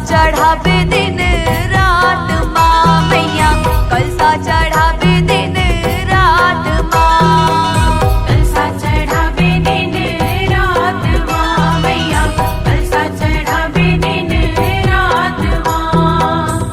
चढ़ावे दिन रात माँ मैया कलसा चढ़ावे दिन रात माँ कलसा चढ़ावे दिन रात माँ मैया कलसा चढ़ावे दिन रात माँ।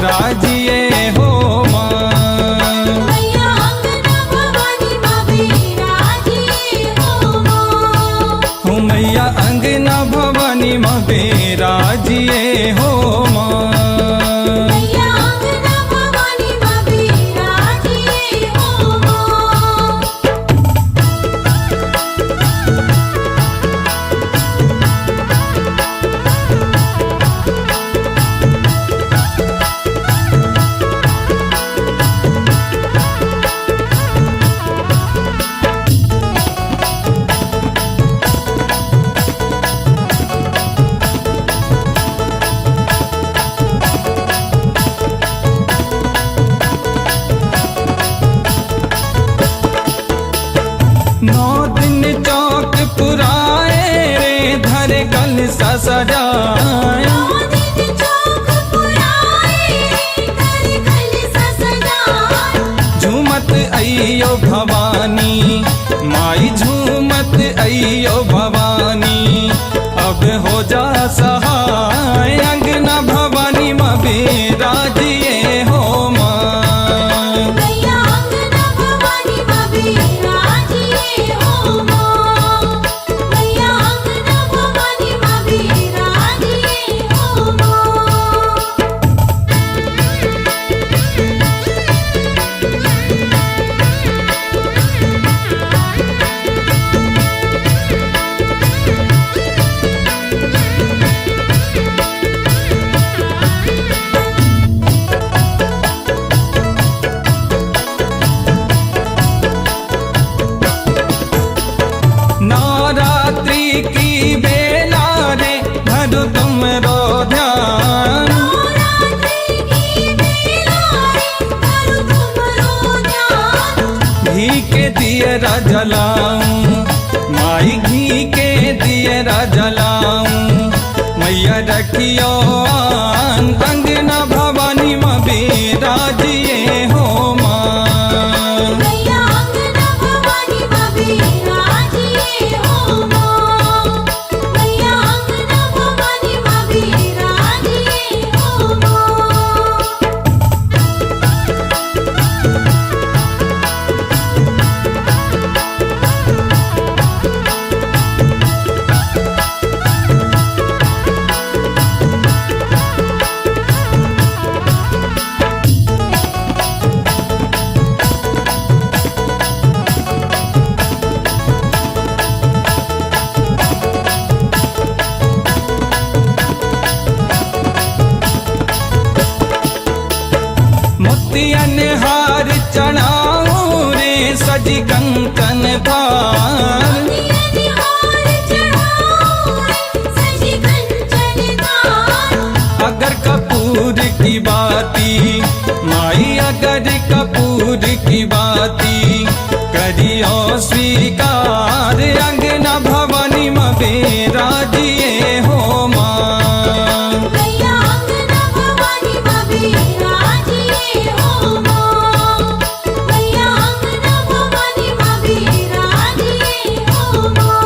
बिराजिए हो माँ। मैया अंगना भवानी माँ बिराजिए हो माँ। हो मैया अंगना भवानी माँ बिराजिए हो माँ। मैया अंगना भवानी माँ बिराजिए हो माँ। नौ दिन चौक पुराए रे धर कलसा सजाया। दिन चौक पुराए घर कलसा सजाए। झूमत अइयो भवानी माई झूमत अइयो भवानी। अब हो जा सहाय अंगना भवानी माँ बिराजिए हो माँ। मैया अंगना भवानी माँ बिराजिए हो माँ। मैया अंगना भवानी माँ बिराजिए हो माँ। नवरात्रि की बेला रे धरु तुमरो ध्यान। नवरात्रि की बेला रे करो तुमरो ध्यान। घी के दियरा जलाऊं माई घी के दियरा जलाऊं। मैया रखियो आन अंगना भवानी माँ बिराजिए हो माँ। मैया अंगना भवानी माँ बिराजिए हो माँ। मैया अंगना भवानी माँ बिराजिए हो माँ। मोतियन हार चढ़ाऊं रे सजी कंकन थार। निहार चढ़ाओ रे सजी कंचन थार। अगर कपूर की बाती माई अगर कपूर की बाती करियो स्वीकार अंगना भवानी माँ बिराजिए हो माँ। मैया अंगना भवानी माँ बिराजिए हो माँ। मैया अंगना भवानी माँ बिराजिए हो माँ।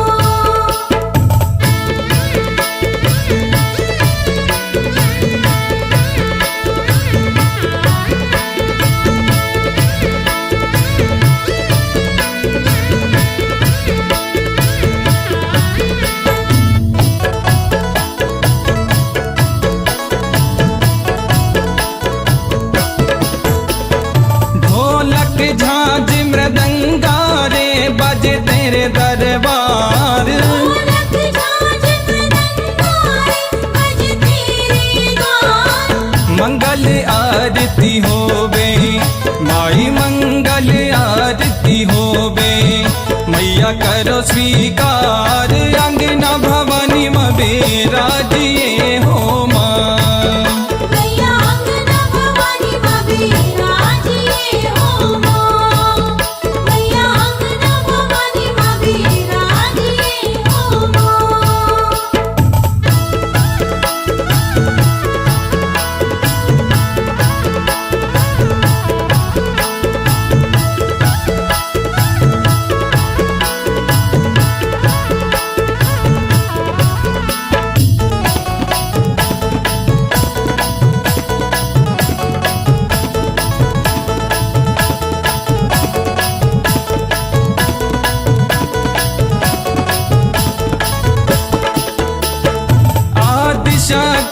ढोलक झांझ मृदंगा रे बजे तेरे दरबार। ढोलक झांझ मृदंगा रे बजे तेरे द्वार। मंगल आरती होवे माई मंगल आरती होवे। मैया करो स्वीकार अंगना भवानी माँ बिराजिए हो माँ। मैया अंगना भवानी माँ बिराजिए हो माँ। मैया अंगना भवानी माँ बिराजिए हो माँ।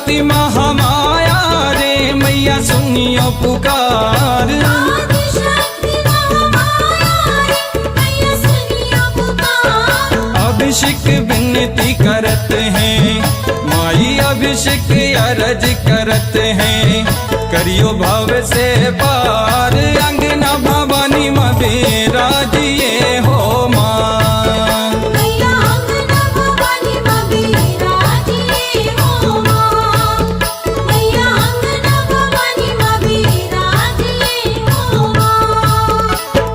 आदिशक्ति महामाया रे मैया सुनियो पुकार। आदिशक्ति महामाया रे मैया सुनियो पुकार। अभिषेक विनती करत हैं माई अभिषेक अरज करत हैं, करियो भव से पार अंगना भवानी माँ बिराजिए हो माँ। मैया अंगना भवानी माँ बिराजिए हो माँ। मैया अंगना भवानी माँ बिराजिए हो माँ।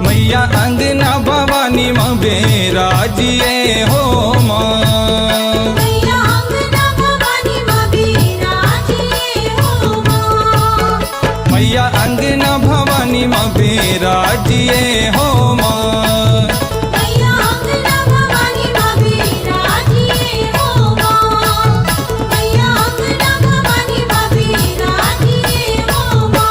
मैया अंगना भवानी माँ बिराजिए हो माँ। मैया अंगना भवानी माँ बिराजिए हो माँ। मैया अंगना भवानी माँ बिराजिए हो माँ। मैया अंगना भवानी माँ बिराजिए हो माँ। मैया अंगना भवानी माँ बिराजिए हो माँ।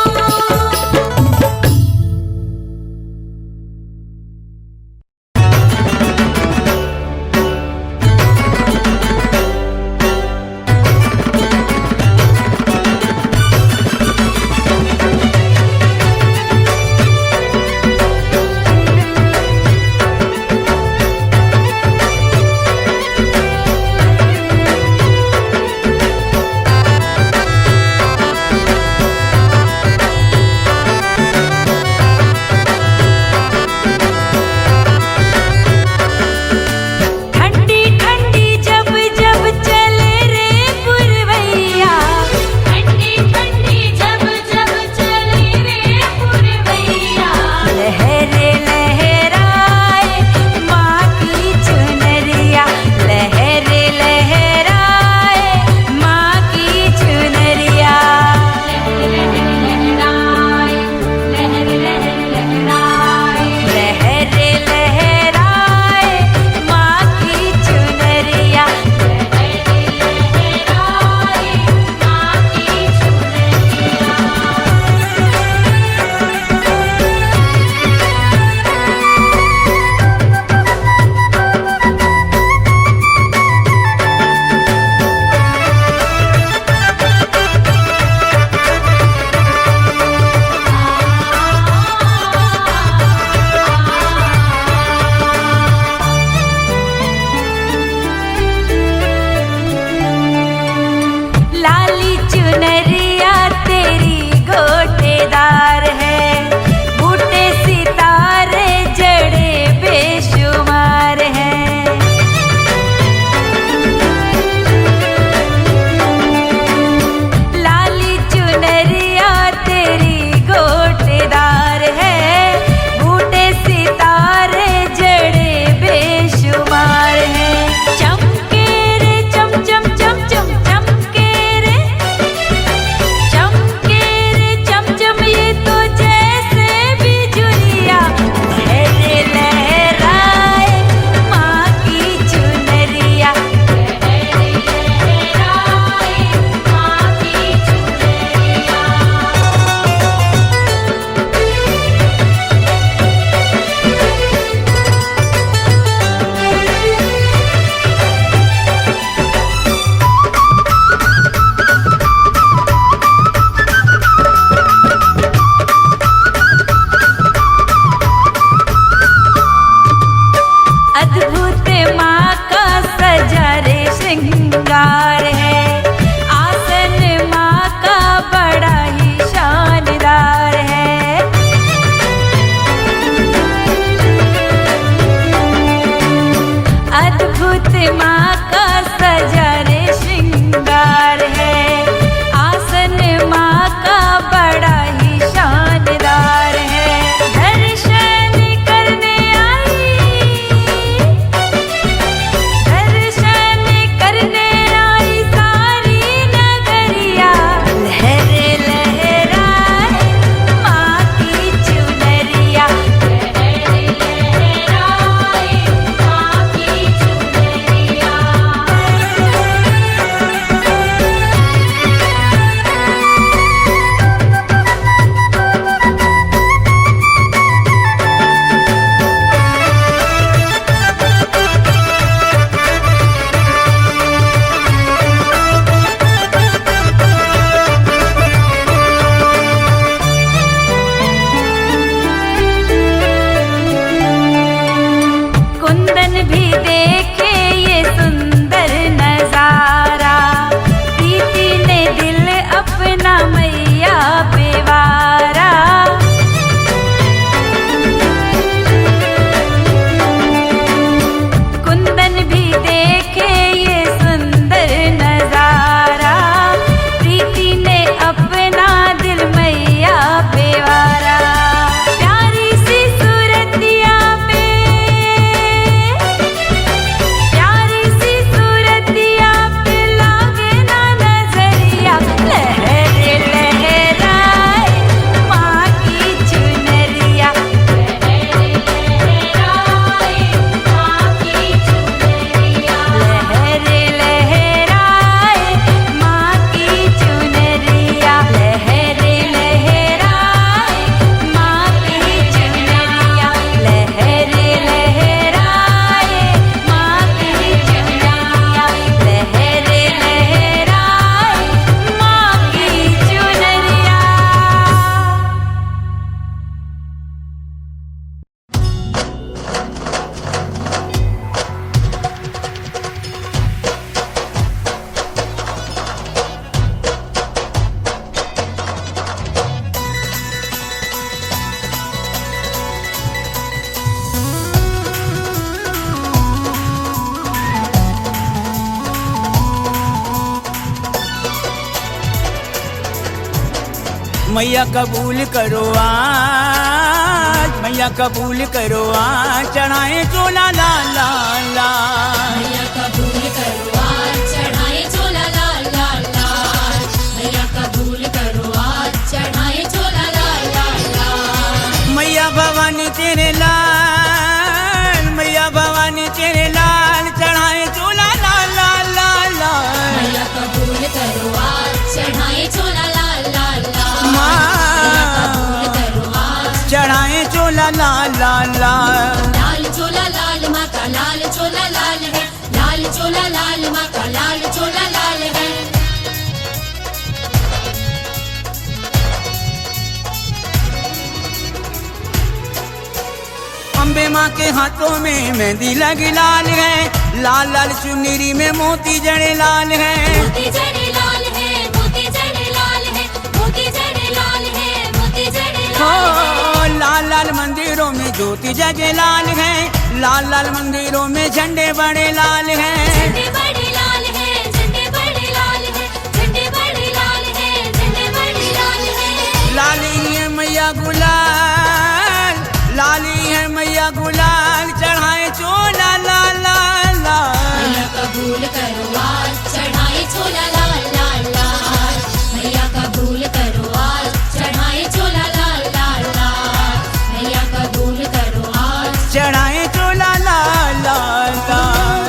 मैया कबूल करो आज, मैया कबूल करो आज, चढ़ाए चोला लाल लाल लाल। मैया कबूल करो आज चढ़ाए चोला लाल लाल लाल। मैया कबूल करो आज चढ़ाए चोला लाल लाल लाल। मैया भवानी तेरे लाल, मैया भवानी तेरे लाल, चढ़ाए चोला लाल लाल लाल लाल। मैया कबूल करो आज चढ़ाए चोला लाल लाल लाल। माँ मैया कबूल करो आज चढ़ाए चोला लाल लाल लाल। लाल चोला लाल माँ का लाल चोला लाल है। लाल चोला लाल माँ का लाल चोला लाल है। अम्बे माँ के हाथों में मेहंदी लगी लाल है, लाल लाल चुनरी में मोती जड़े लाल है। मोती जड़े लाल है, मोती जड़े लाल है, मोती जड़े लाल है, मोती जड़े हो लाल है। लाल लाल मंदिरों में ज्योति जगे लाल है, लाल लाल मंदिरों में झंडे बड़े लाल है। झंडे बड़े लाल है, झंडे बड़े लाल है, झंडे बड़े लाल है, झंडे बड़े लाल है। लाली है मैया गुलाल, लाली है मैया गुलाल, चढ़ाए चोला लाल लाल लाल। मैया कबूल करो आज चढ़ाए चोला लाल लाल लाल। मैया कबूल करो आज चढ़ाए चोला लाल लाल लाल। मैया कबूल करो आज चढ़ाए चोला लाल लाल लाल।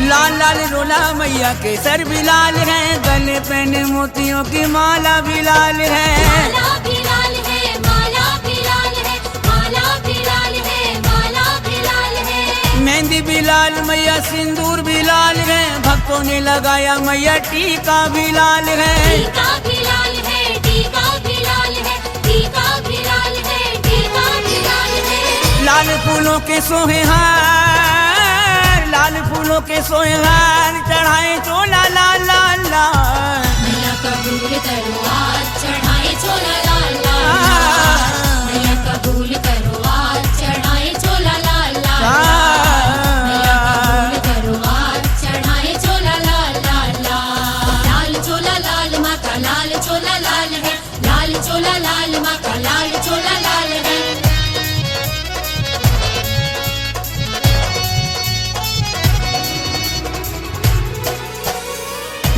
लाल लाल रोला मैया के सर भी लाल है, गले पहने मोतियों की माला भी लाल है। माला भी लाल है, माला भी लाल है, माला भी लाल है, माला भी लाल है। मेहंदी भी लाल मैया, सिंदूर भी लाल है, भक्तों ने लगाया मैया टीका भी लाल है। टीका भी लाल है, टीका भी लाल है, टीका भी लाल है, टीका भी लाल है। लाल फूलों के सोहे हार, लाल फूलों के सोहे हार, चढ़ाए चोला लाल लाल लाल। मैया कबूल करो आज चढ़ाए चोला लाल लाल लाल। मैया कबूल करो आज चढ़ाए चोला लाल लाल लाल। मैया कबूल करो आज चढ़ाए चोला लाल लाल लाल। लाल चोला लाल माँ का लाल चोला लाल है। लाल चोला लाल माँ का लाल चोला लाल है।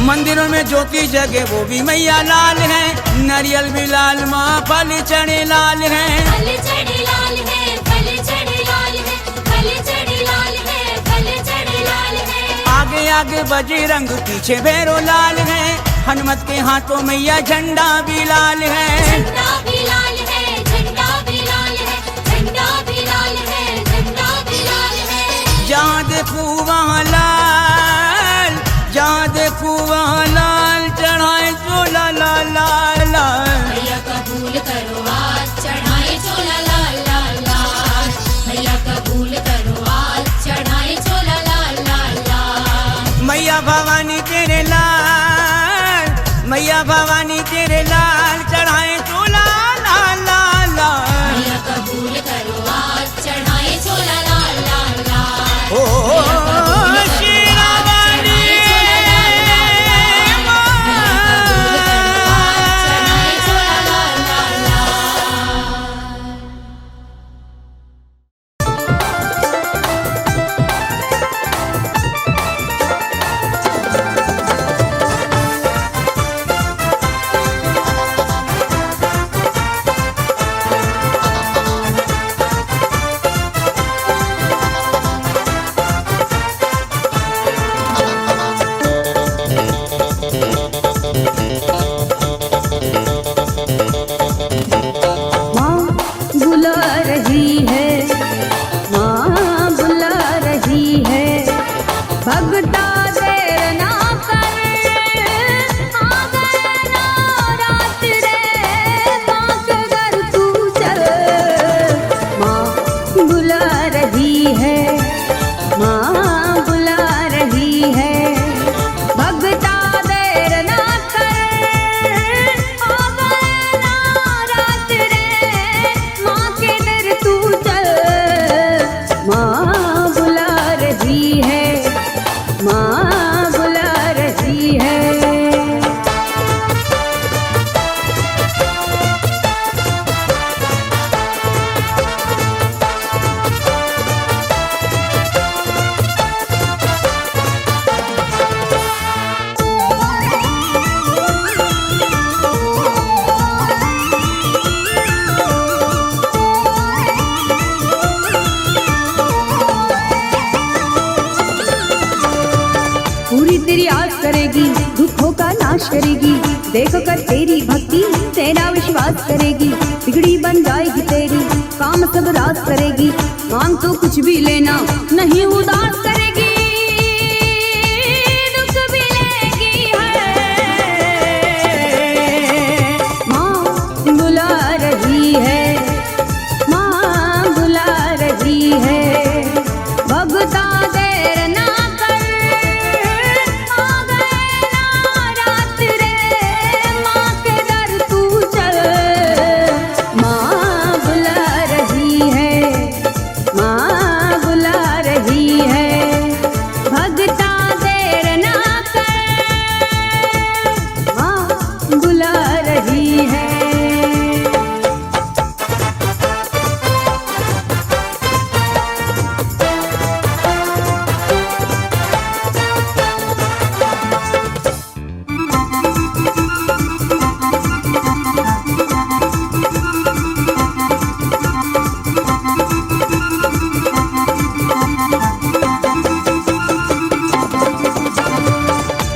मंदिरों में ज्योति जगे वो भी मैया लाल है, नारियल भी लाल, माँ फल चढ़े लाल है। फल चढ़े लाल है, फल चढ़े लाल है, फल चढ़े लाल है, फल चढ़े लाल है। आगे आगे बजरंग, पीछे भैरो लाल है, हनुमत के हाथों मैया झंडा भी लाल है। झंडा भी लाल है, झंडा भी लाल है, झंडा भी लाल है, झंडा भी लाल है। जहाँ देखूं वहाँ लाल, जहाँ देखूं वहाँ लाल, चढ़ाए चोला लाल लाल लाल। मैया कबूल करो आज चढ़ाए चोला लाल लाल लाल। मैया कबूल करो आज चढ़ाए चोला लाल लाल लाल। मैया भवानी तेरे लाल, मैया भवानी तेरे लाल, चढ़ाए चोला लाल लाल लाल। मैया कबूल करो आज चढ़ाए चोला लाल लाल लाल। ओ मैया कबूल करो शीरा आज वाली चढ़ाए चोला लाल लाल लाल। करेगी, देखो कर तेरी भक्ति तेरा विश्वास करेगी, बिगड़ी बन जाएगी तेरी, काम सब रास करेगी, मांग तो कुछ भी लेना नहीं उदास करेगी, दुख भी लेगी है। माँ बुला रही है, माँ बुला रही है, भगता देर ना कर, आ गए ना रात रे, माँ के दर तू चल। माँ बुला रही है, माँ बुला रही है, भगता देर ना कर, माँ बुला रही है।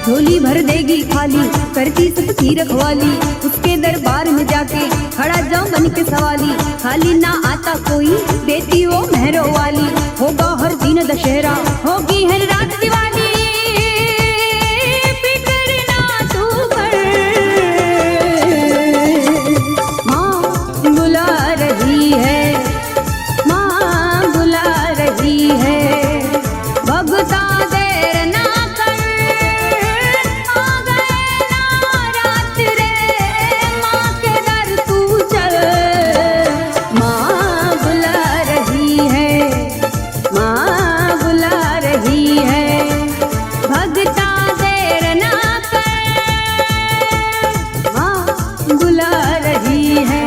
झोली भर देगी खाली, करती सबकी रखवाली, उसके दरबार में जाके खड़ा जाऊं बन के सवाली, खाली ना आता कोई देती वो मेहरों वाली, होगा हर दिन दशहरा होगी हर रात दिवाली, फिक्र ना तू कर। माँ बुला रही है, माँ बुला रही है, भगता देर ना कर, आ गए ना रात रे, माँ के दर तू चल। माँ बुला रही है, माँ बुला रही है, भगता देर ना कर, माँ बुला रही है।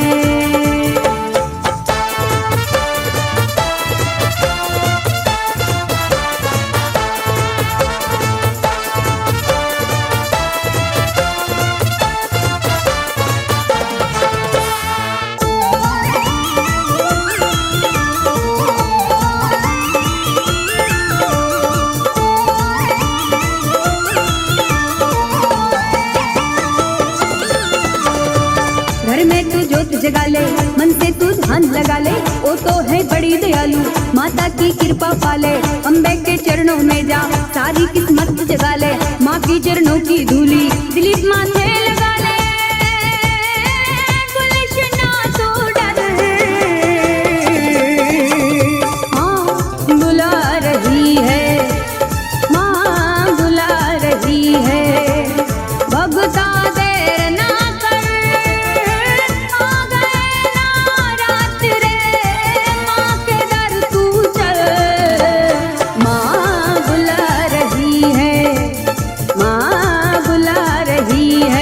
घर में तू जोत जगा ले, मन से तू ध्यान लगा ले, वो तो है बड़ी दयालु, माता की कृपा पाले, अम्बे के चरणों में जा सारी किस्मत जगा ले, माँ की चरणों की धूली दिलीप माथे लगा ले, गुलशन तो डर। माँ बुला रही है, माँ बुला रही है, भगता देर ना कर, आ गए ना रात रे, माँ के दर तू चल। माँ बुला रही है, माँ बुला रही है,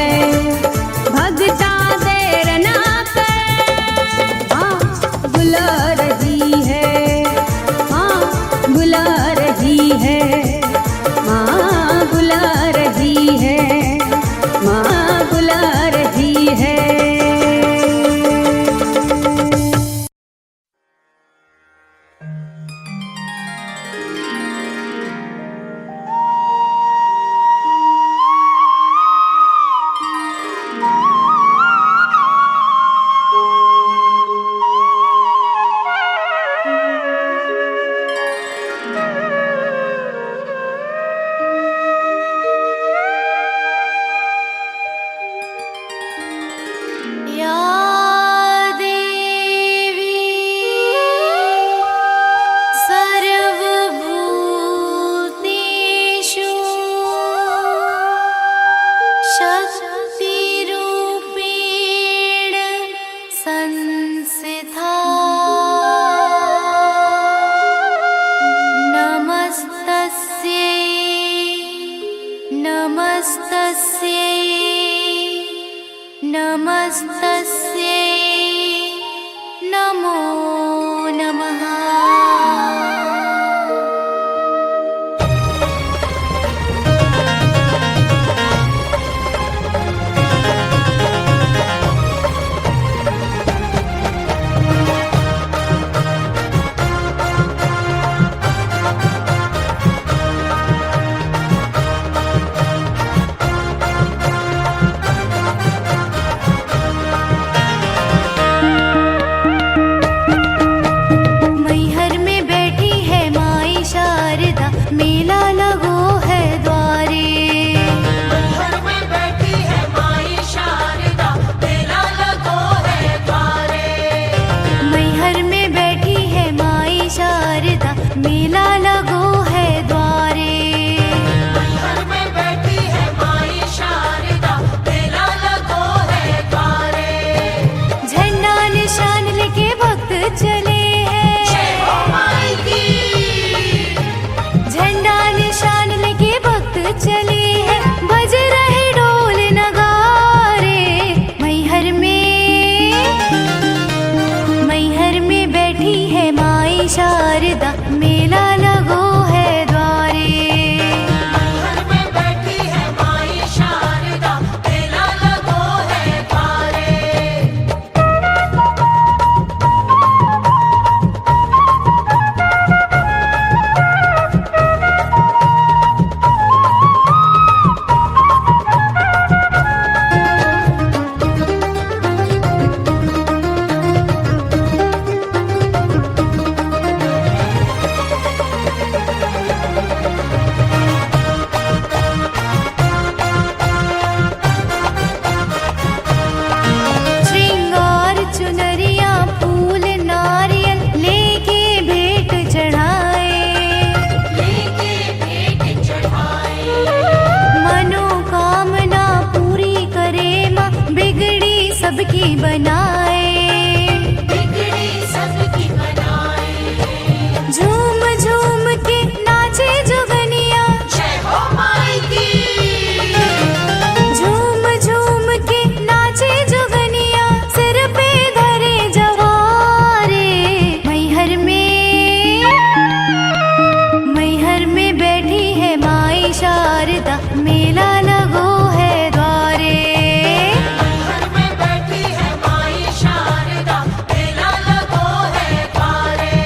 माई शारदा मेला लगो है द्वारे। घर में बैठी है माई शारदा मेला लगो है द्वारे। श्रृंगार चुनरिया फूल नारियल लेके भेंट चढ़ाए। लेके भेंट चढ़ाए। मनोकामना पूरी करे माँ बिगड़ी सबकी बनाए। बिगड़ी सबकी बनाए। झूम झूम के नाचे जोगनिया जय हो माई की। झूम झूम के नाचे जोगनिया सिर पे धरे जवारे। मैहर में बैठी है माई शारदा मेला लगो है द्वारे। घर में बैठी है माई शारदा मेला लगो है द्वारे।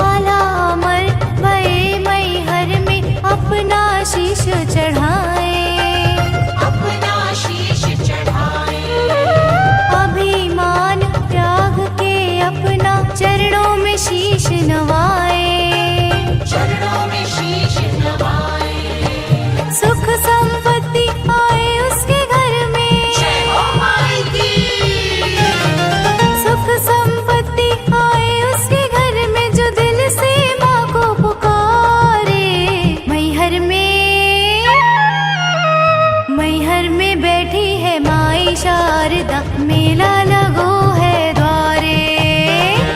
आला अमर भये मैहर में अपना शीश चढ़ाए। अपना शीश चढ़ाए। अभिमान त्याग के अपना चरणों में शीश नवाए। चरणों में शीश नवाए। सुख संपत्ति आए उसके घर में। जय हो माई की। सुख संपत्ति आए उसके घर में जो दिल से माँ को पुकारे। मैहर में बैठी है माई शारदा मेला लगो है द्वारे।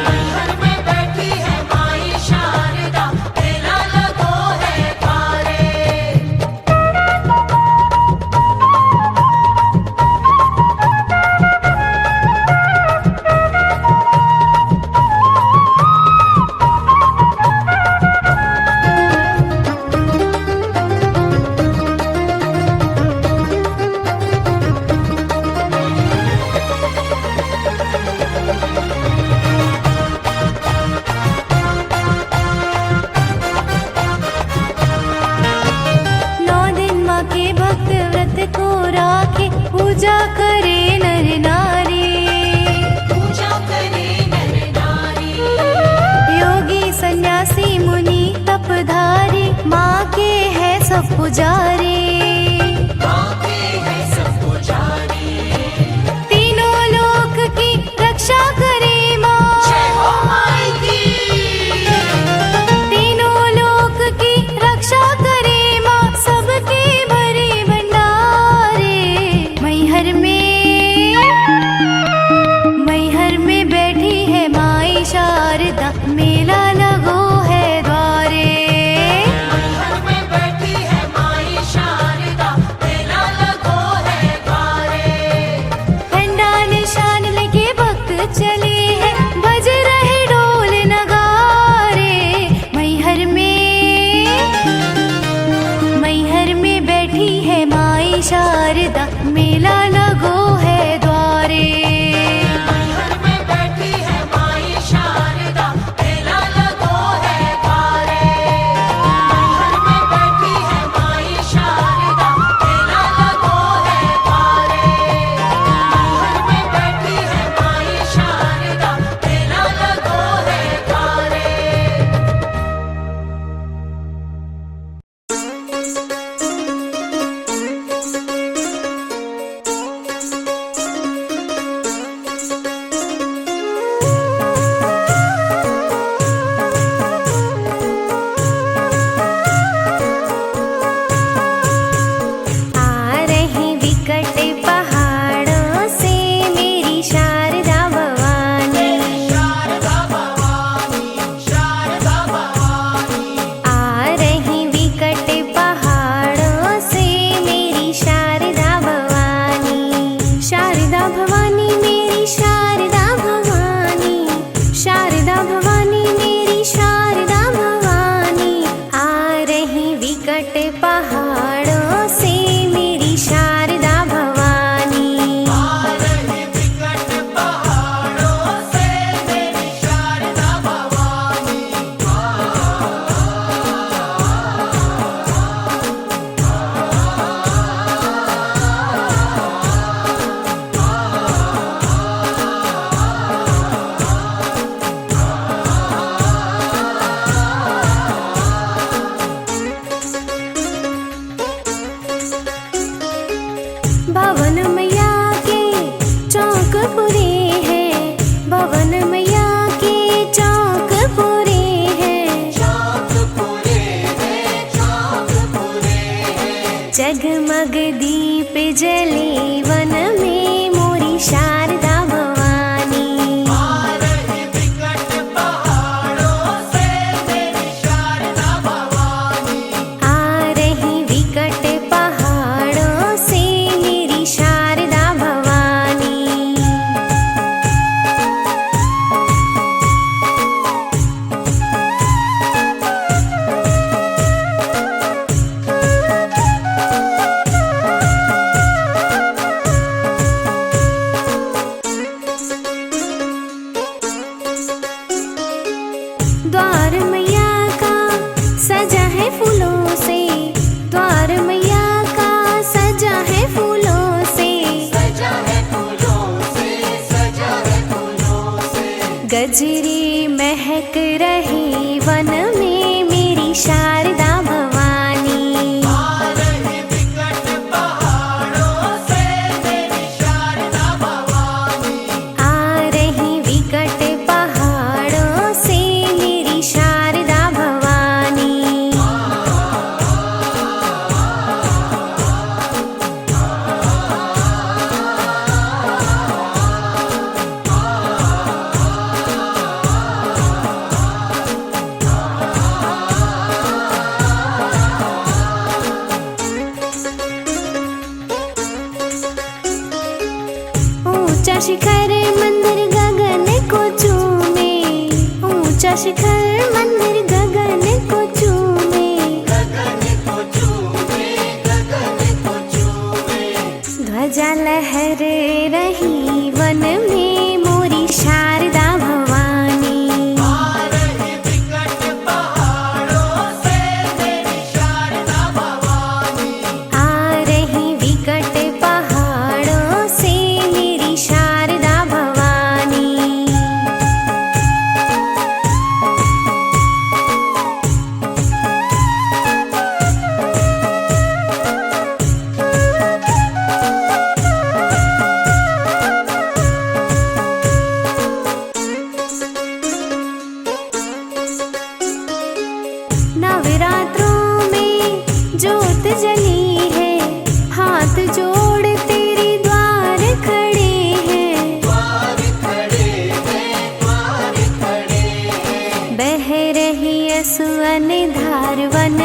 घर में बैठी है माई शारदा मेला लगो है द्वारे। नौ दिन माँ के भक्त व्रत को राखे पूजा करे नर नारी। पूजा करे नर नारी। योगी सन्यासी मुनि तपधारी माँ के है सब पुजारी। माँ के है सब पुजारी। तीनों लोक की रक्षा करे माँ। जय हो माई की। तीनों लोक की रक्षा करे माँ सबके भरे भंडारे। मैहर में बैठी है माई शारदा मेला लगो है द्वारे। घर में बैठी है माई शारदा जगमग दीप जले वन में मोरी शारदा भवानी। आ रही विकट पहाड़ों से मेरी शारदा भवानी। द्वार मैया का सजा है फूलों से, द्वार मैया का सजा है फूलों से, गजरे महक रहे वन में मेरी शारदा भवानी। आ रही विकट पहाड़ों से मेरी शारदा भवानी। ऊंचा शिखर मंदिर गगन को चूमे, ऊंचा शिखर मंदिर गगन को चूमे, ध्वजा लहर रही वन में मोरी शारदा भवानी। आ रही विकट पहाड़ों से मेरी शारदा भवानी। नवरात्रों में ज्योत जली है, हाथ जोड़ तेरे द्वार खड़े हैं, बह रही असुअन धार वन